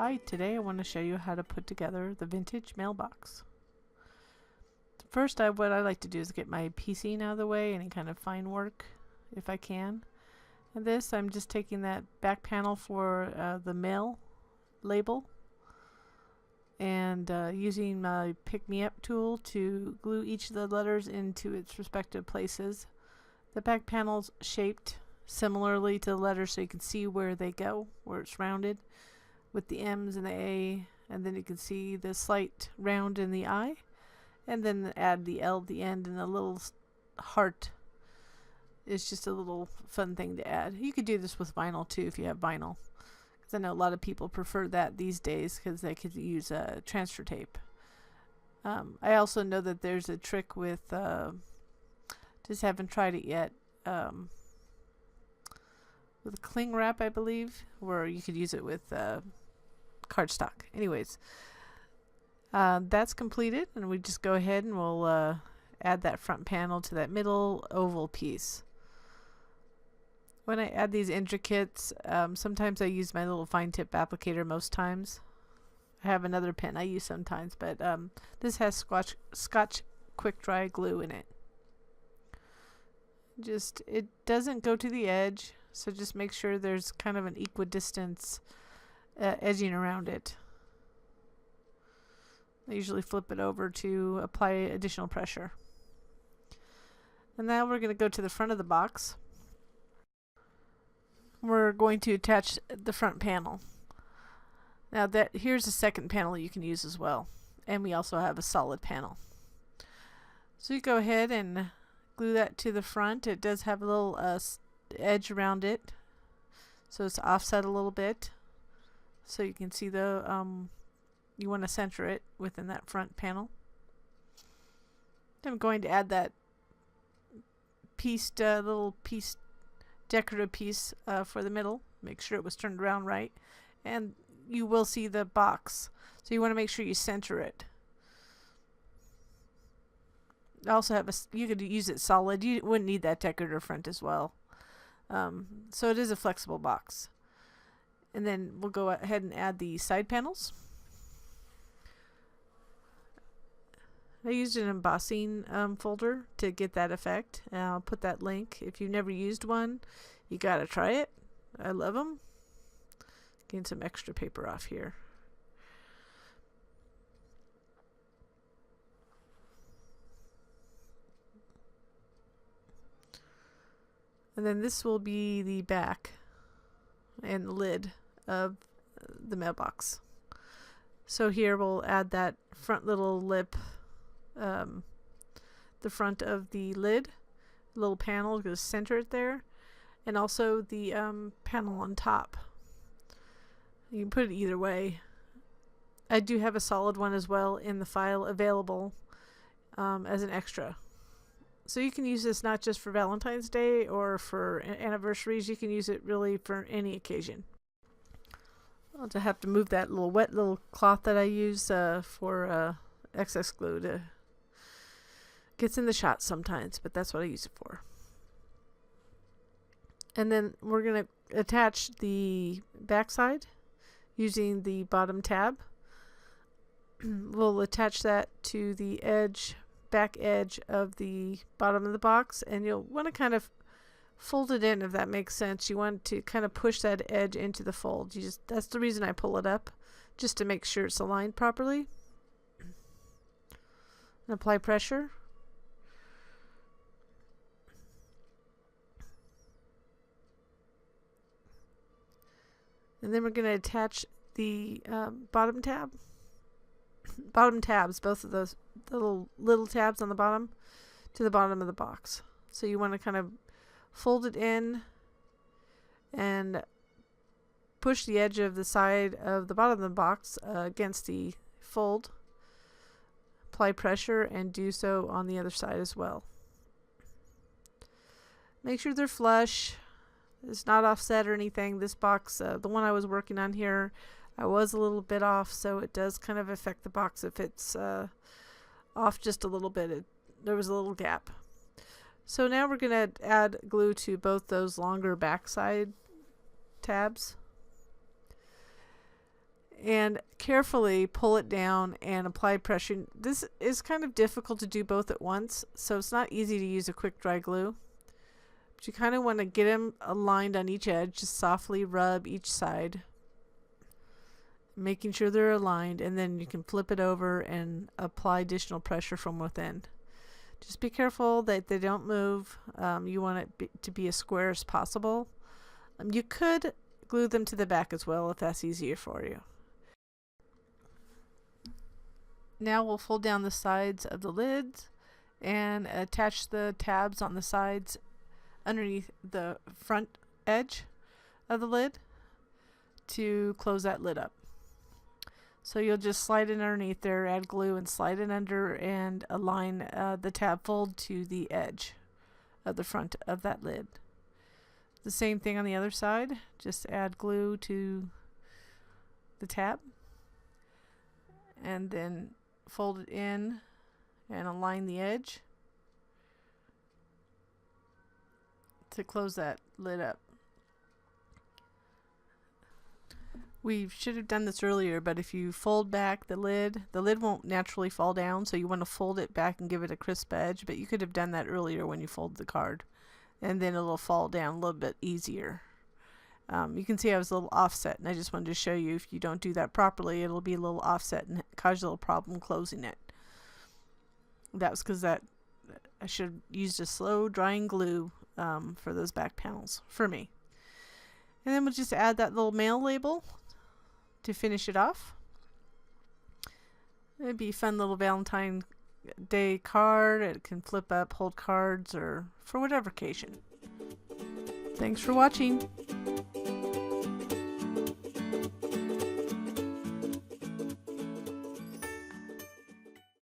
Hi, today I want to show you how to put together the vintage mailbox. First, what I like to do is get my piecing out of the way, any kind of fine work if I can. And this, I'm just taking that back panel for the mail label and using my pick-me-up tool to glue each of the letters into its respective places. The back panel's shaped similarly to the letters so you can see where they go, where it's rounded, with the M's and the A, and then you can see the slight round in the I, and then add the L at the end, and a little heart is just a little fun thing to add. You could do this with vinyl too if you have vinyl, because I know a lot of people prefer that these days because they could use transfer tape. I also know that there's a trick with, just haven't tried it yet, with cling wrap, I believe, where you could use it with cardstock. Anyways, that's completed, and we just go ahead and we'll add that front panel to that middle oval piece. When I add these intricates, sometimes I use my little fine tip applicator. Most times I have another pen I use sometimes, but this has Scotch quick dry glue in it. It doesn't go to the edge, so just make sure there's kind of an equidistance edging around it. I usually flip it over to apply additional pressure. And now we're going to go to the front of the box. We're going to attach the front panel. Now here's a second panel you can use as well, and we also have a solid panel. So you go ahead and glue that to the front. It does have a little edge around it, so it's offset a little bit, so you can see the you want to center it within that front panel. Then I'm going to add that pieced little piece, decorative piece for the middle. Make sure it was turned around right, and you will see the box, so you want to make sure you center it. I also have you could use it solid. You wouldn't need that decorative front as well. So it is a flexible box. And then we'll go ahead and add the side panels. I used an embossing folder to get that effect. And I'll put that link. If you've never used one, you gotta try it. I love them. Getting some extra paper off here. And then this will be the back and the lid of the mailbox. So here we'll add that front little lip, the front of the lid, little panel, going to center it there, and also the panel on top. You can put it either way. I do have a solid one as well in the file available as an extra. So you can use this not just for Valentine's Day or for anniversaries. You can use it really for any occasion. I'll just have to move that little wet little cloth that I use for excess glue. Gets in the shot sometimes, but that's what I use it for. And then we're going to attach the backside using the bottom tab. We'll attach that to the back edge of the bottom of the box, and you'll want to kind of fold it in, if that makes sense. You want to kind of push that edge into the fold. That's the reason I pull it up, just to make sure it's aligned properly. And apply pressure. And then we're going to attach the bottom tabs, both of those little tabs on the bottom, to the bottom of the box. So you want to kind of fold it in and push the edge of the side of the bottom of the box against the fold. Apply pressure and do so on the other side as well. Make sure they're flush. It's not offset or anything. This box, the one I was working on here, I was a little bit off, so it does kind of affect the box if it's off just a little bit. There was a little gap. So now we're going to add glue to both those longer backside tabs. and carefully pull it down and apply pressure. This is kind of difficult to do both at once, so it's not easy to use a quick dry glue. But you kind of want to get them aligned on each edge. Just softly rub each side, making sure they're aligned, and then you can flip it over and apply additional pressure from within. Just be careful that they don't move. You want it to be as square as possible. You could glue them to the back as well if that's easier for you. Now we'll fold down the sides of the lids and attach the tabs on the sides underneath the front edge of the lid to close that lid up. So you'll just slide it underneath there, add glue, and slide it under and align the tab fold to the edge of the front of that lid. The same thing on the other side. Just add glue to the tab and then fold it in and align the edge to close that lid up. We should have done this earlier, but if you fold back the lid won't naturally fall down, so you want to fold it back and give it a crisp edge, but you could have done that earlier when you fold the card, and then it'll fall down a little bit easier. You can see I was a little offset, and I just wanted to show you if you don't do that properly, it'll be a little offset and cause you a little problem closing it. That was because I should have used a slow drying glue for those back panels, for me. And then we'll just add that little mail label to finish it off. It'd be a fun little Valentine Day card. It can flip up, hold cards, or for whatever occasion. Thanks for watching.